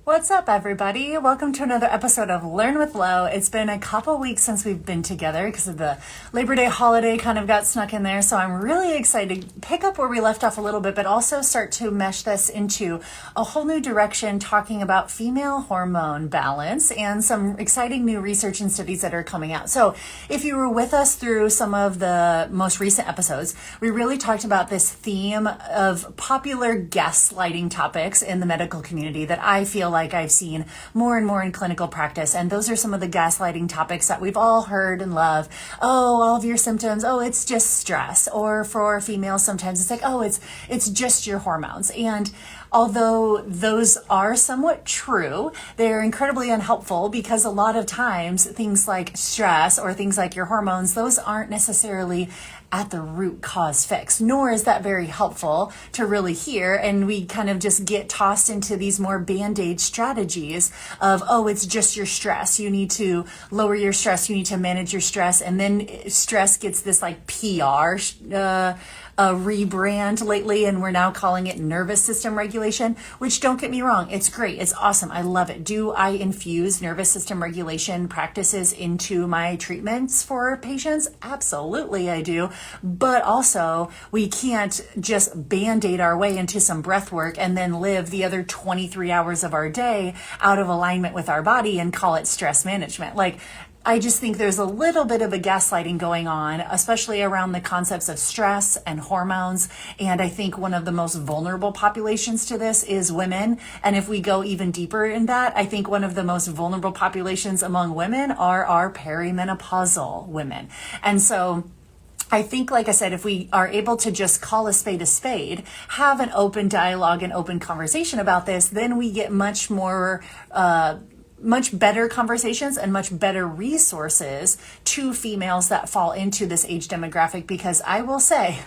What's up, everybody? Welcome to another episode of Learn with Lo. It's been a couple weeks since we've been together because of the Labor Day holiday kind of got snuck in there. So I'm really excited to pick up where we left off a little bit, but also start to mesh this into a whole new direction, talking about female hormone balance and some exciting new research and studies that are coming out. So if you were with us through some of the most recent episodes, we really talked about this theme of popular gaslighting topics in the medical community that I feel like I've seen more and more in clinical practice. And those are some of the gaslighting topics that we've all heard and love. Oh, all of your symptoms. Oh, it's just stress. Or for females, sometimes it's like, oh, it's just your hormones. And although those are somewhat true, they're incredibly unhelpful because a lot of times things like stress or things like your hormones, those aren't necessarily at the root cause fix, nor is that very helpful to really hear. And we kind of just get tossed into these more band-aid strategies of, oh, it's just your stress. You need to lower your stress. You need to manage your stress. And then stress gets this like PR rebrand lately, and we're now calling it nervous system regulation, which, don't get me wrong, it's great. It's awesome. I love it. Do I infuse nervous system regulation practices into my treatments for patients? Absolutely, I do. But also, we can't just band-aid our way into some breath work and then live the other 23 hours of our day out of alignment with our body and call it stress management. I just think there's a little bit of a gaslighting going on, especially around the concepts of stress and hormones. And I think one of the most vulnerable populations to this is women. And if we go even deeper in that, I think one of the most vulnerable populations among women are our perimenopausal women. And so I think, like I said, if we are able to just call a spade, have an open dialogue and open conversation about this, then we get much better conversations and much better resources to females that fall into this age demographic, because I will say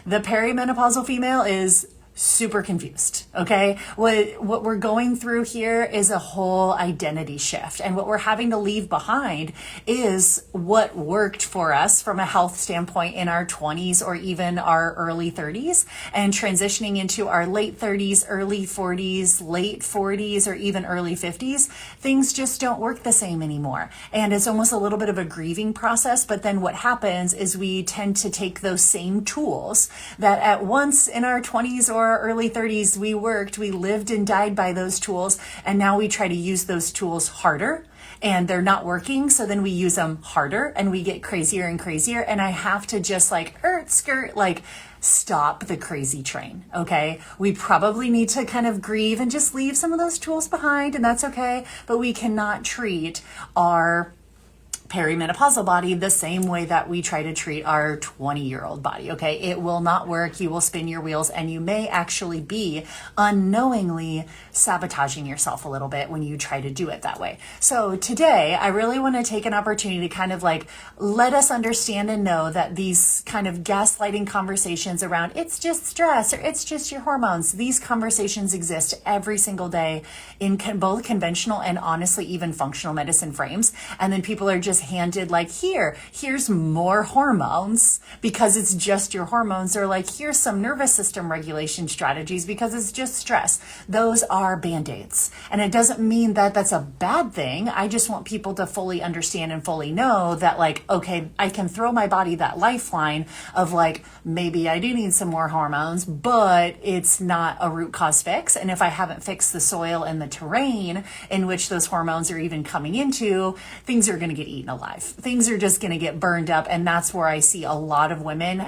the perimenopausal female is super confused. Okay. What we're going through here is a whole identity shift. And what we're having to leave behind is what worked for us from a health standpoint in our 20s or even our early 30s, and transitioning into our late 30s, early 40s, late 40s, or even early 50s. Things just don't work the same anymore. And it's almost a little bit of a grieving process. But then what happens is we tend to take those same tools that at once in our 20s or our early 30s, we lived and died by those tools. And now we try to use those tools harder and they're not working. So then we use them harder and we get crazier and crazier. And I have to just stop the crazy train. Okay. We probably need to kind of grieve and just leave some of those tools behind, and that's okay. But we cannot treat our perimenopausal body the same way that we try to treat our 20-year-old body. Okay. It will not work. You will spin your wheels, and you may actually be unknowingly sabotaging yourself a little bit when you try to do it that way. So today, I really want to take an opportunity to kind of let us understand and know that these kind of gaslighting conversations around it's just stress or it's just your hormones, these conversations exist every single day in both conventional and honestly even functional medicine frames. And then people are just handed here's more hormones because it's just your hormones, or here's some nervous system regulation strategies because it's just stress. Those are band-aids. And it doesn't mean that that's a bad thing. I just want people to fully understand and fully know that okay, I can throw my body that lifeline of maybe I do need some more hormones, but it's not a root cause fix. And if I haven't fixed the soil and the terrain in which those hormones are even coming into, things are going to get eaten alive. Things are just going to get burned up. And that's where I see a lot of women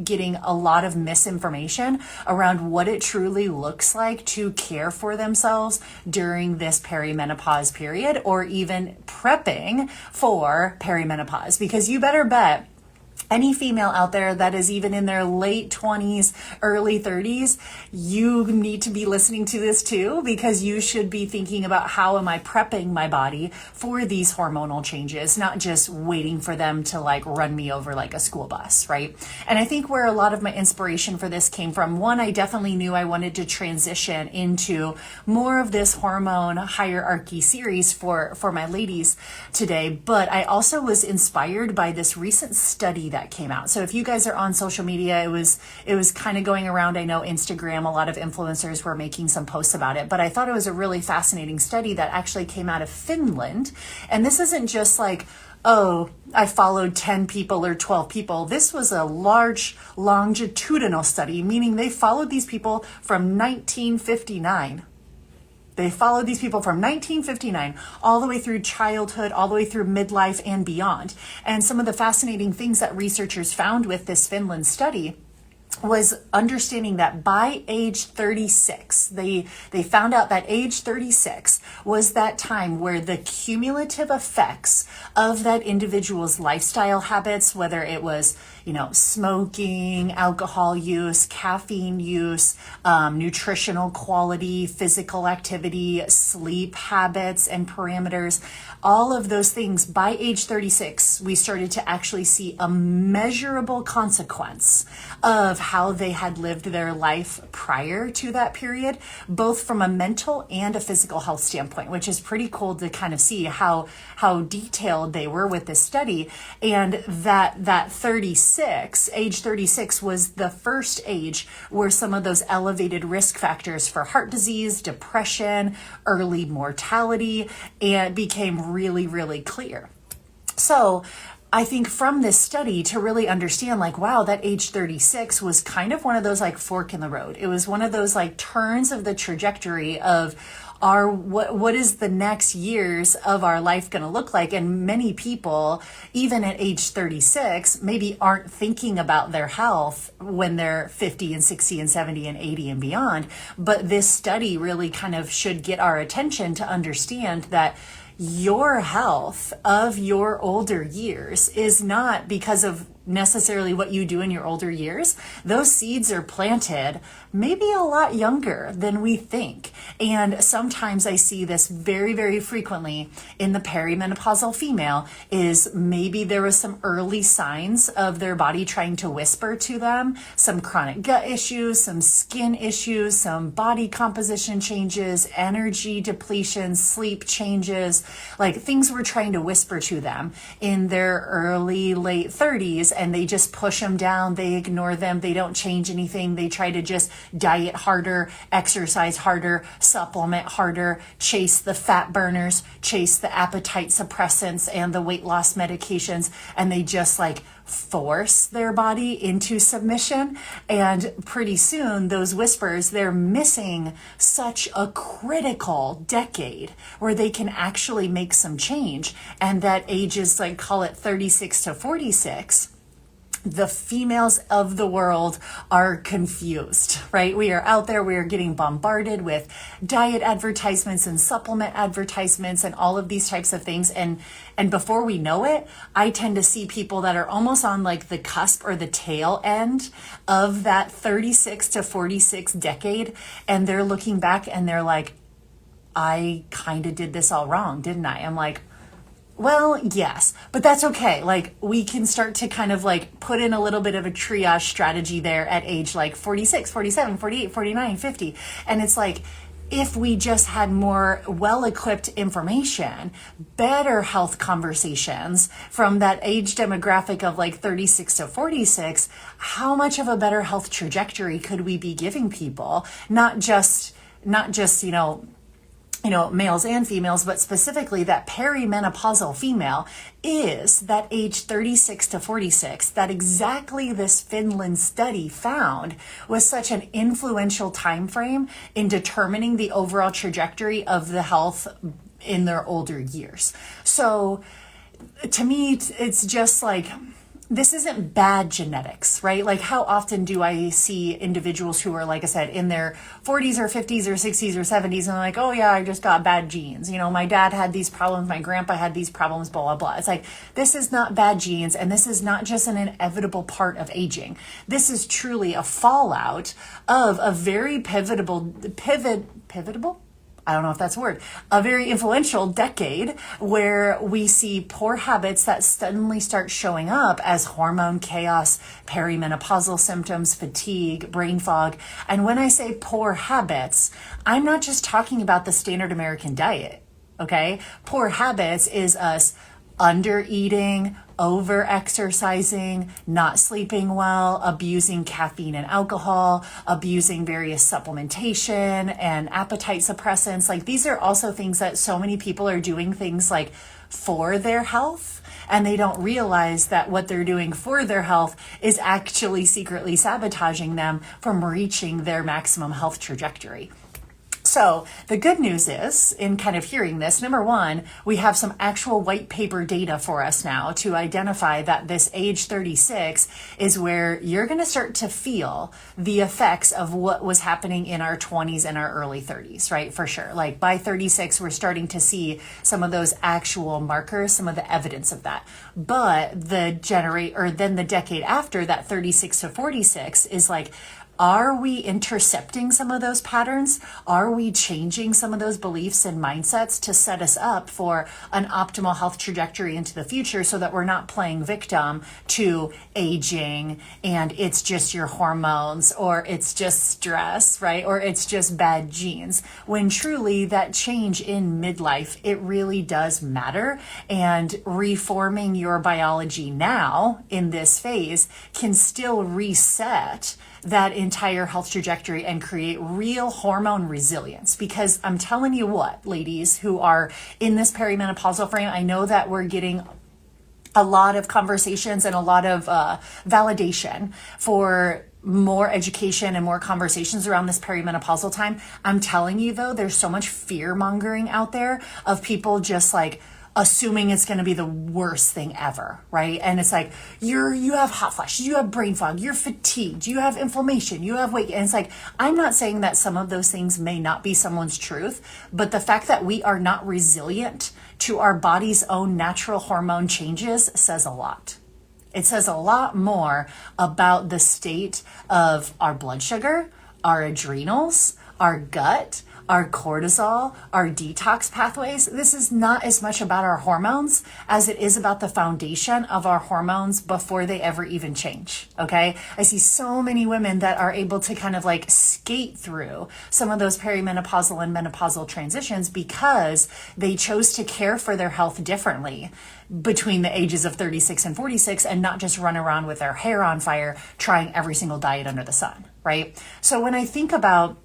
getting a lot of misinformation around what it truly looks like to care for themselves during this perimenopause period, or even prepping for perimenopause. Because you better bet any female out there that is even in their late 20s, early 30s, you need to be listening to this too, because you should be thinking about how am I prepping my body for these hormonal changes, not just waiting for them to run me over like a school bus, right? And I think where a lot of my inspiration for this came from, one, I definitely knew I wanted to transition into more of this hormone hierarchy series for my ladies today, but I also was inspired by this recent study that that came out. So if you guys are on social media, it was kind of going around. I know Instagram, a lot of influencers were making some posts about it, but I thought it was a really fascinating study that actually came out of Finland. And this isn't just like, oh, I followed 10 people or 12 people. This was a large longitudinal study, meaning they followed these people from 1959. They followed these people from 1959 all the way through childhood, all the way through midlife and beyond. And some of the fascinating things that researchers found with this Finland study was understanding that by age 36, they found out that age 36 was that time where the cumulative effects of that individual's lifestyle habits, whether it was, smoking, alcohol use, caffeine use, nutritional quality, physical activity, sleep habits and parameters, all of those things, by age 36, we started to actually see a measurable consequence of how they had lived their life prior to that period, both from a mental and a physical health standpoint, which is pretty cool to kind of see how detailed they were with this study. And that age 36 was the first age where some of those elevated risk factors for heart disease, depression, early mortality, and became really, really clear. So I think from this study to really understand, like, wow, that age 36 was kind of one of those like fork in the road. It was one of those like turns of the trajectory of what is the next years of our life going to look like? And many people, even at age 36, maybe aren't thinking about their health when they're 50 and 60 and 70 and 80 and beyond. But this study really kind of should get our attention to understand that your health of your older years is not because of necessarily what you do in your older years. Those seeds are planted maybe a lot younger than we think. And sometimes I see this very, very frequently in the perimenopausal female is maybe there was some early signs of their body trying to whisper to them, some chronic gut issues, some skin issues, some body composition changes, energy depletion, sleep changes, like things were trying to whisper to them in their early, late 30s. And they just push them down. They ignore them. They don't change anything. They try to just diet harder, exercise harder, supplement harder, chase the fat burners, chase the appetite suppressants and the weight loss medications. And they just like force their body into submission. And pretty soon those whispers, they're missing such a critical decade where they can actually make some change. And that ages, like, call it 36 to 46, the females of the world are confused, right? We are out there, we are getting bombarded with diet advertisements and supplement advertisements and all of these types of things. And before we know it, I tend to see people that are almost on like the cusp or the tail end of that 36 to 46 decade. And they're looking back and they're like, I kind of did this all wrong, didn't I? I'm like, well, yes, but that's okay. Like, we can start to kind of like put in a little bit of a triage strategy there at age like 46, 47, 48, 49, 50. And it's like, if we just had more well-equipped information, better health conversations from that age demographic of like 36 to 46, how much of a better health trajectory could we be giving people? Not just, males and females, but specifically that perimenopausal female is that age 36 to 46 that exactly this Finland study found was such an influential time frame in determining the overall trajectory of the health in their older years. So to me, it's just like, this isn't bad genetics, right? Like, how often do I see individuals who are, like I said, in their 40s or 50s or 60s or 70s and they're like, oh yeah, I just got bad genes. My dad had these problems, my grandpa had these problems, blah, blah, blah. It's like, this is not bad genes, and this is not just an inevitable part of aging. This is truly a fallout of a very pivotable? I don't know if that's a word, a very influential decade where we see poor habits that suddenly start showing up as hormone chaos, perimenopausal symptoms, fatigue, brain fog. And when I say poor habits, I'm not just talking about the standard American diet, okay? Poor habits is us under eating, over exercising, not sleeping well, abusing caffeine and alcohol, abusing various supplementation and appetite suppressants. Like, these are also things that so many people are doing things like for their health, and they don't realize that what they're doing for their health is actually secretly sabotaging them from reaching their maximum health trajectory. So the good news is, in kind of hearing this, number one, we have some actual white paper data for us now to identify that this age 36 is where you're going to start to feel the effects of what was happening in our 20s and our early 30s, right? For sure. Like by 36, we're starting to see some of those actual markers, some of the evidence of that. But then the decade after that, 36 to 46 is like, are we intercepting some of those patterns? Are we changing some of those beliefs and mindsets to set us up for an optimal health trajectory into the future so that we're not playing victim to aging and it's just your hormones or it's just stress, right? Or it's just bad genes, when truly that change in midlife, it really does matter. And reforming your biology now in this phase can still reset that entire health trajectory and create real hormone resilience. Because I'm telling you what, ladies who are in this perimenopausal frame, I know that we're getting a lot of conversations and a lot of validation for more education and more conversations around this perimenopausal time. I'm telling you though, there's so much fear mongering out there of people just like assuming it's going to be the worst thing ever, right? And it's like, you have hot flashes, you have brain fog, you're fatigued, you have inflammation, you have weight. And it's like, I'm not saying that some of those things may not be someone's truth, but the fact that we are not resilient to our body's own natural hormone changes says a lot. It says a lot more about the state of our blood sugar, our adrenals, our gut, our cortisol, our detox pathways. This is not as much about our hormones as it is about the foundation of our hormones before they ever even change. Okay. I see so many women that are able to kind of like skate through some of those perimenopausal and menopausal transitions because they chose to care for their health differently between the ages of 36 and 46 and not just run around with their hair on fire trying every single diet under the sun. Right. So when I think about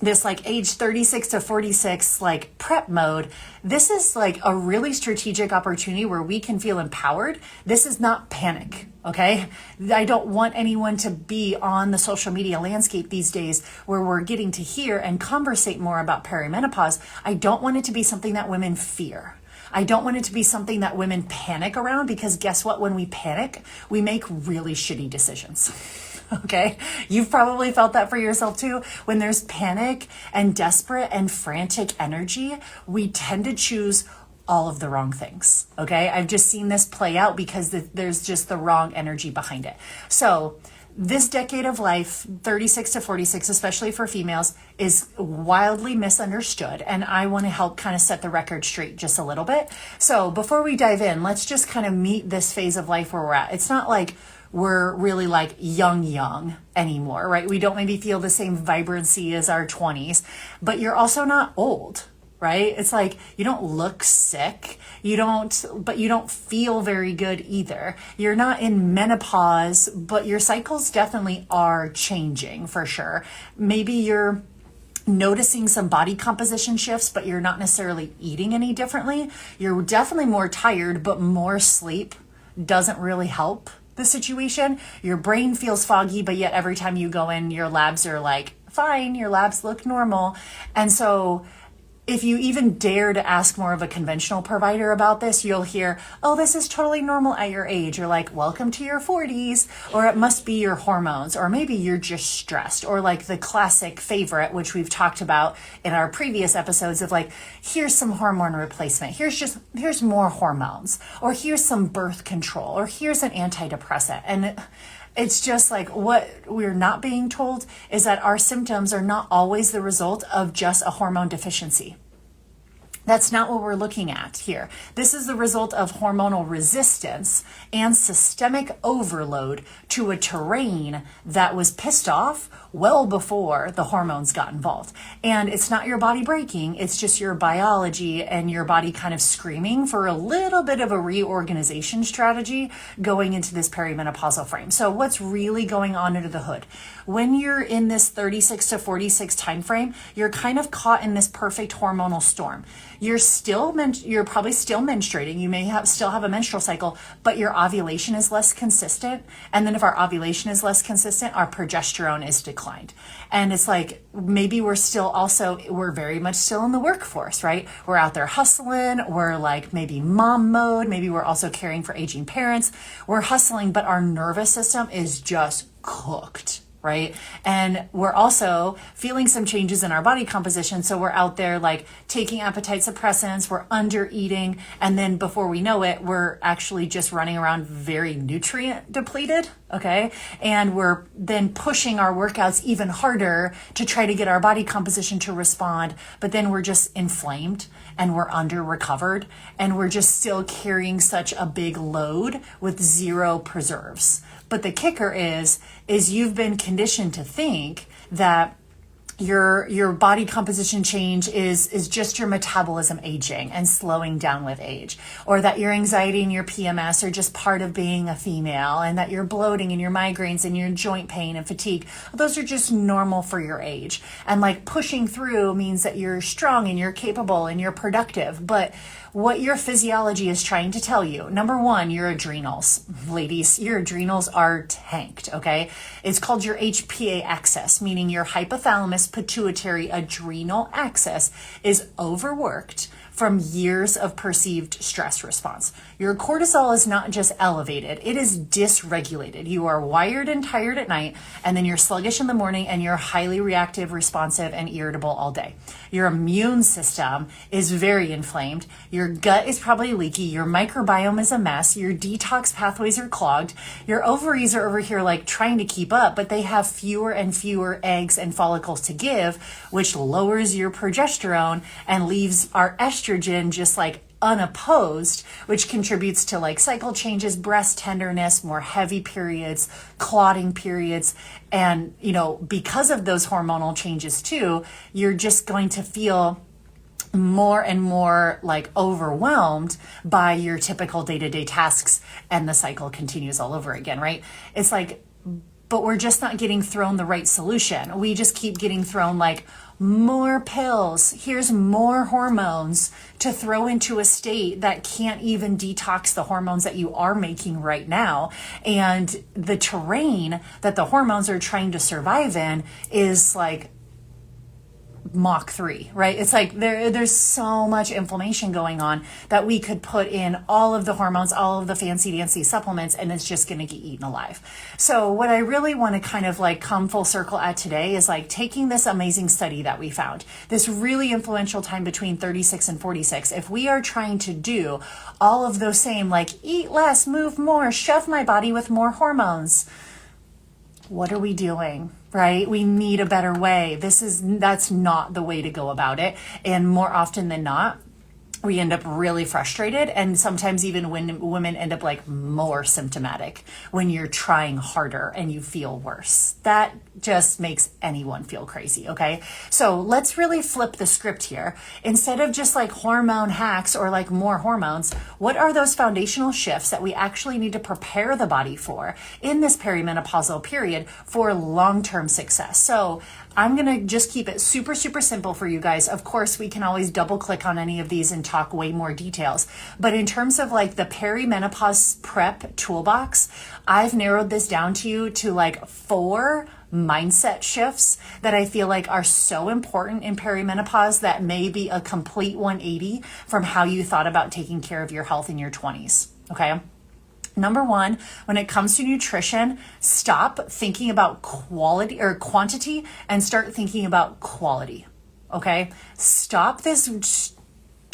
this like age 36 to 46 like prep mode, this is like a really strategic opportunity where we can feel empowered. This is not panic. Okay. I don't want anyone to be on the social media landscape these days where we're getting to hear and conversate more about perimenopause. I don't want it to be something that women fear. I don't want it to be something that women panic around, because guess what? When we panic, we make really shitty decisions. Okay. You've probably felt that for yourself too. When there's panic and desperate and frantic energy, we tend to choose all of the wrong things. Okay. I've just seen this play out because there's just the wrong energy behind it. So this decade of life, 36 to 46, especially for females, is wildly misunderstood. And I want to help kind of set the record straight just a little bit. So before we dive in, let's just kind of meet this phase of life where we're at. It's not like we're really like young anymore, right? We don't maybe feel the same vibrancy as our 20s, but you're also not old, right? It's like you don't look sick, but you don't feel very good either. You're not in menopause, but your cycles definitely are changing for sure. Maybe you're noticing some body composition shifts, but you're not necessarily eating any differently. You're definitely more tired, but more sleep doesn't really help the situation. Your brain feels foggy, but yet every time you go in, your labs are like, fine, your labs look normal. And so if you even dare to ask more of a conventional provider about this, you'll hear, oh, this is totally normal at your age. You're like, welcome to your 40s, or it must be your hormones, or maybe you're just stressed, or like the classic favorite, which we've talked about in our previous episodes of like, here's some hormone replacement. Here's more hormones, or here's some birth control, or here's an antidepressant. And it's just like what we're not being told is that our symptoms are not always the result of just a hormone deficiency. That's not what we're looking at here. This is the result of hormonal resistance and systemic overload to a terrain that was pissed off well before the hormones got involved. And it's not your body breaking, it's just your biology and your body kind of screaming for a little bit of a reorganization strategy going into this perimenopausal frame. So what's really going on under the hood? When you're in this 36 to 46 time frame, you're kind of caught in this perfect hormonal storm. You're probably still menstruating. You may still have a menstrual cycle, but your ovulation is less consistent. And then if our ovulation is less consistent, our progesterone is declined. And it's like, maybe we're very much still in the workforce, right? We're out there hustling. We're like maybe mom mode. Maybe we're also caring for aging parents. We're hustling, but our nervous system is just cooked. Right? And we're also feeling some changes in our body composition. So we're out there like taking appetite suppressants, we're under eating. And then before we know it, we're actually just running around very nutrient depleted. Okay. And we're then pushing our workouts even harder to try to get our body composition to respond. But then we're just inflamed and we're under recovered and we're just still carrying such a big load with zero preserves. But the kicker is you've been conditioned to think that your body composition change is just your metabolism aging and slowing down with age, or that your anxiety and your PMS are just part of being a female, and that your bloating and your migraines and your joint pain and fatigue, those are just normal for your age. And like pushing through means that you're strong and you're capable and you're productive. But what your physiology is trying to tell you, number one, your adrenals. Ladies, your adrenals are tanked, okay? It's called your HPA axis, meaning your hypothalamus pituitary adrenal axis is overworked from years of perceived stress response. Your cortisol is not just elevated, it is dysregulated. You are wired and tired at night, and then you're sluggish in the morning, and you're highly reactive, responsive, and irritable all day. Your immune system is very inflamed. Your gut is probably leaky. Your microbiome is a mess. Your detox pathways are clogged. Your ovaries are over here like trying to keep up, but they have fewer and fewer eggs and follicles to give, which lowers your progesterone and leaves our estrogen just like unopposed, which contributes to like cycle changes, breast tenderness, more heavy periods, clotting periods. And, because of those hormonal changes too, you're just going to feel more and more like overwhelmed by your typical day-to-day tasks, and the cycle continues all over again, right? It's like, but we're just not getting thrown the right solution. We just keep getting thrown like more pills. Here's more hormones to throw into a state that can't even detox the hormones that you are making right now. And the terrain that the hormones are trying to survive in is like Mach 3, right? It's like there's so much inflammation going on that we could put in all of the hormones, all of the fancy dancy supplements, and it's just going to get eaten alive. So what I really want to kind of like come full circle at today is like taking this amazing study that we found, this really influential time between 36 and 46. If we are trying to do all of those same like eat less, move more, shove my body with more hormones, what are we doing, right? We need a better way. That's not the way to go about it. And more often than not, we end up really frustrated, and sometimes even when women end up like more symptomatic when you're trying harder and you feel worse. That just makes anyone feel crazy, okay? So let's really flip the script here. Instead of just like hormone hacks or like more hormones, what are those foundational shifts that we actually need to prepare the body for in this perimenopausal period for long-term success? So I'm going to just keep it super, super simple for you guys. Of course, we can always double click on any of these and talk way more details. But in terms of like the perimenopause prep toolbox, I've narrowed this down to you to like 4 mindset shifts that I feel like are so important in perimenopause that may be a complete 180 from how you thought about taking care of your health in your 20s. Okay. Number 1, when it comes to nutrition, stop thinking about quality or quantity and start thinking about quality. Okay? Stop this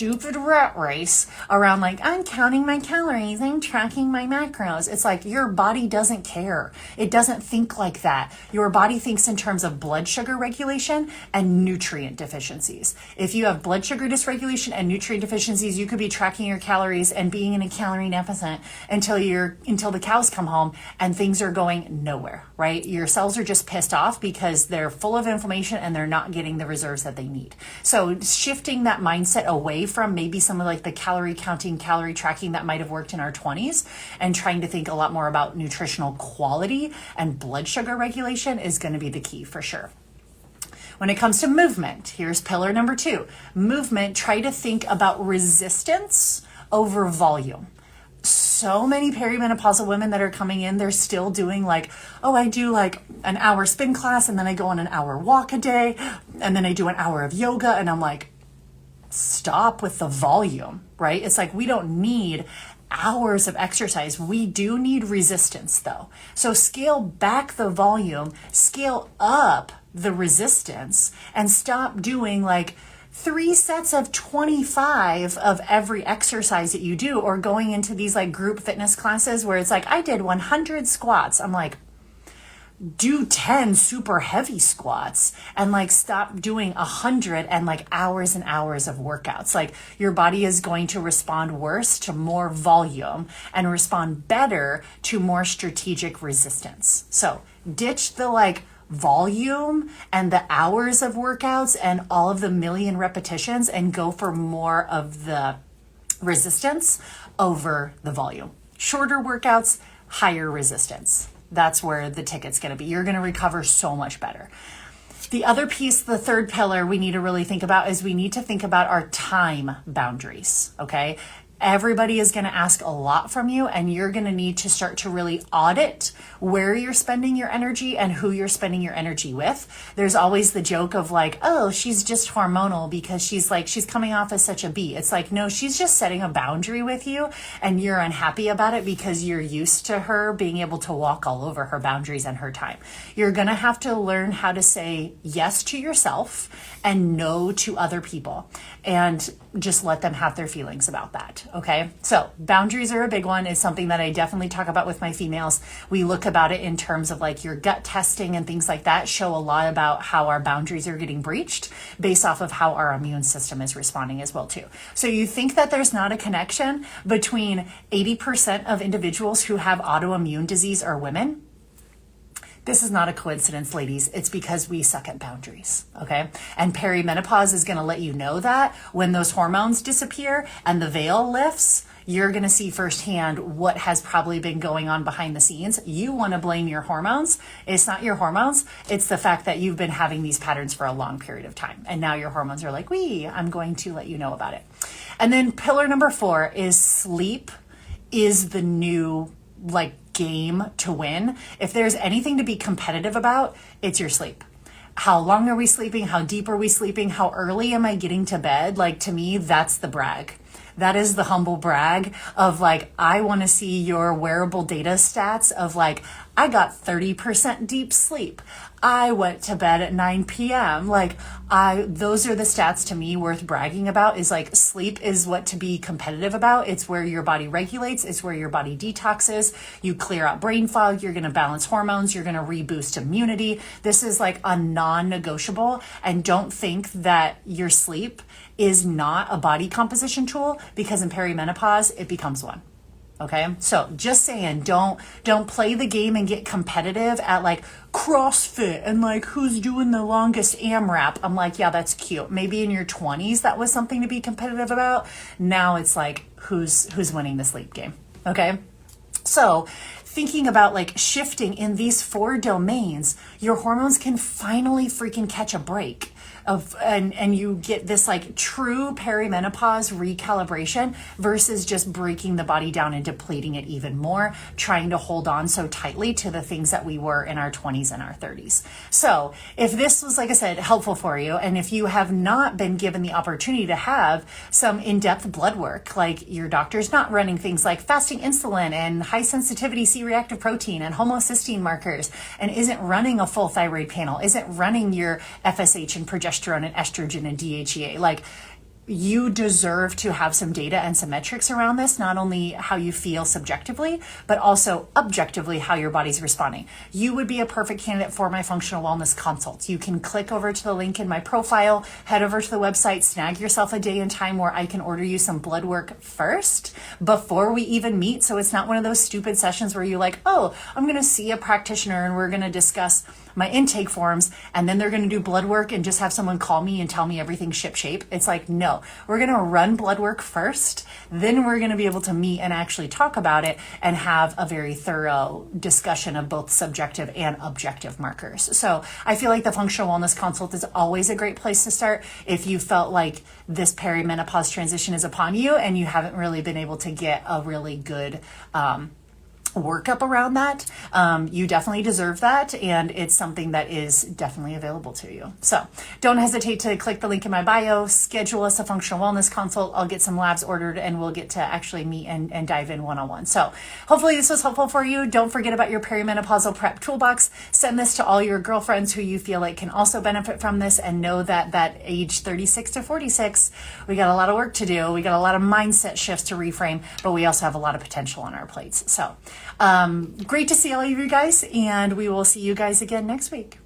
stupid rat race around like, I'm counting my calories, I'm tracking my macros. It's like your body doesn't care. It doesn't think like that. Your body thinks in terms of blood sugar regulation and nutrient deficiencies. If you have blood sugar dysregulation and nutrient deficiencies, you could be tracking your calories and being in a calorie deficit until the cows come home and things are going nowhere, right? Your cells are just pissed off because they're full of inflammation and they're not getting the reserves that they need. So shifting that mindset away from maybe some of like the calorie counting, calorie tracking that might have worked in our 20s and trying to think a lot more about nutritional quality and blood sugar regulation is going to be the key for sure. When it comes to movement, here's pillar number 2. Movement, try to think about resistance over volume. So many perimenopausal women that are coming in, they're still doing like, oh, I do like an hour spin class and then I go on an hour walk a day and then I do an hour of yoga. And I'm like, stop with the volume, right? It's like, we don't need hours of exercise. We do need resistance though. So scale back the volume, scale up the resistance, and stop doing like 3 sets of 25 of every exercise that you do, or going into these like group fitness classes where it's like, I did 100 squats. I'm like, do 10 super heavy squats and like stop doing 100 and like hours and hours of workouts. Like your body is going to respond worse to more volume and respond better to more strategic resistance. So ditch the like volume and the hours of workouts and all of the million repetitions and go for more of the resistance over the volume. Shorter workouts, higher resistance. That's where the ticket's going to be. You're going to recover so much better. The other piece, the third pillar we need to really think about is we need to think about our time boundaries, okay? Everybody is going to ask a lot from you, and you're going to need to start to really audit where you're spending your energy and who you're spending your energy with. There's always the joke of like, oh, she's just hormonal because she's coming off as such a B. It's like, no, she's just setting a boundary with you and you're unhappy about it because you're used to her being able to walk all over her boundaries and her time. You're going to have to learn how to say yes to yourself and no to other people, and just let them have their feelings about that. Okay. So boundaries are a big one. It's something that I definitely talk about with my females. We look about it in terms of like your gut testing and things like that show a lot about how our boundaries are getting breached based off of how our immune system is responding as well too. So you think that there's not a connection between 80% of individuals who have autoimmune disease are women? This is not a coincidence, ladies. It's because we suck at boundaries, okay? And perimenopause is going to let you know that when those hormones disappear and the veil lifts, you're going to see firsthand what has probably been going on behind the scenes. You want to blame your hormones. It's not your hormones. It's the fact that you've been having these patterns for a long period of time. And now your hormones are like, I'm going to let you know about it. And then pillar number 4 is sleep is the new game to win. If there's anything to be competitive about, it's your sleep. How long are we sleeping? How deep are we sleeping? How early am I getting to bed? To me, that's the brag. That is the humble brag of I want to see your wearable data stats of I got 30% deep sleep. I went to bed at 9 p.m. Those are the stats to me worth bragging about. Is sleep is what to be competitive about. It's where your body regulates. It's where your body detoxes. You clear out brain fog. You're going to balance hormones. You're going to reboost immunity. This is a non-negotiable. And don't think that your sleep is not a body composition tool, because in perimenopause, it becomes one. Okay. So just saying, don't play the game and get competitive at CrossFit and who's doing the longest AMRAP. I'm yeah, that's cute. Maybe in your 20s, that was something to be competitive about. Now it's who's winning the sleep game. Okay. So thinking about shifting in these 4 domains, your hormones can finally freaking catch a break. And you get this true perimenopause recalibration versus just breaking the body down and depleting it even more, trying to hold on so tightly to the things that we were in our 20s and our 30s. So if this was, like I said, helpful for you, and if you have not been given the opportunity to have some in-depth blood work, your doctor's not running things like fasting insulin and high sensitivity C-reactive protein and homocysteine markers, and isn't running a full thyroid panel, isn't running your FSH and progesterone and estrogen and DHEA, you deserve to have some data and some metrics around this, not only how you feel subjectively, but also objectively how your body's responding. You would be a perfect candidate for my functional wellness consult. You can click over to the link in my profile, head over to the website, snag yourself a day and time where I can order you some blood work first before we even meet. So it's not one of those stupid sessions where you're like, oh, I'm going to see a practitioner and we're going to discuss my intake forms, and then they're going to do blood work and just have someone call me and tell me everything's ship shape. It's like, no, we're going to run blood work first, then we're going to be able to meet and actually talk about it and have a very thorough discussion of both subjective and objective markers. So I feel like the functional wellness consult is always a great place to start if you felt like this perimenopause transition is upon you and you haven't really been able to get a really good workup around that. You definitely deserve that, and it's something that is definitely available to you. So don't hesitate to click the link in my bio, schedule us a functional wellness consult. I'll get some labs ordered and we'll get to actually meet and dive in one-on-one. So hopefully this was helpful for you. Don't forget about your perimenopausal prep toolbox. Send this to all your girlfriends who you feel like can also benefit from this, and know that age 36 to 46, we got a lot of work to do. We got a lot of mindset shifts to reframe, but we also have a lot of potential on our plates. So great to see all of you guys, and we will see you guys again next week.